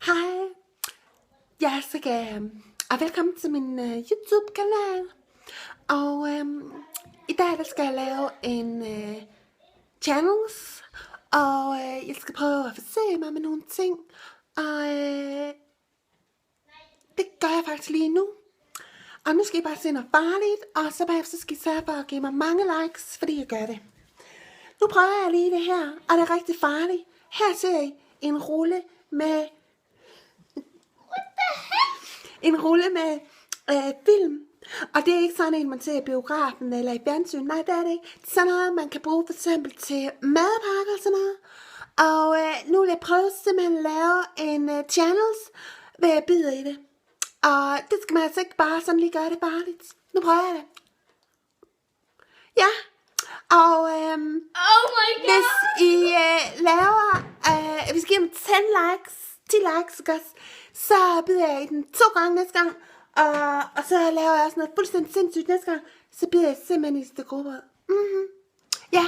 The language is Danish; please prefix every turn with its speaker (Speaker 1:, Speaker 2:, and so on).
Speaker 1: Hej, jeg er Saga, og velkommen til min YouTube-kanal. Og i dag der skal jeg lave en channels, og jeg skal prøve at forsøge mig med nogle ting. Og det gør jeg faktisk lige nu. Og nu skal I bare se noget farligt, og så bagefter skal I sørge for at give mig mange likes, fordi jeg gør det. Nu prøver jeg lige det her, og det er rigtig farligt. Her ser I en rulle med film. Og det er ikke sådan en, man ser i biografen eller i fjernsyn. Nej, det er det ikke. Det er sådan noget, man kan bruge for eksempel til madpakker og sådan noget. Og nu vil jeg prøve simpelthen at lave en channels ved at bide i det. Og det skal man altså ikke bare sådan lige gøre det farligt. Nu prøver jeg det. Ja. Og
Speaker 2: Oh my God.
Speaker 1: hvis I laver, hvis I giver mig 10 likes, så bider jeg i den 2 gange næste gang. Og så laver jeg også noget fuldstændig sindssygt næste gang. Så bider jeg simpelthen i det grupper. Ja,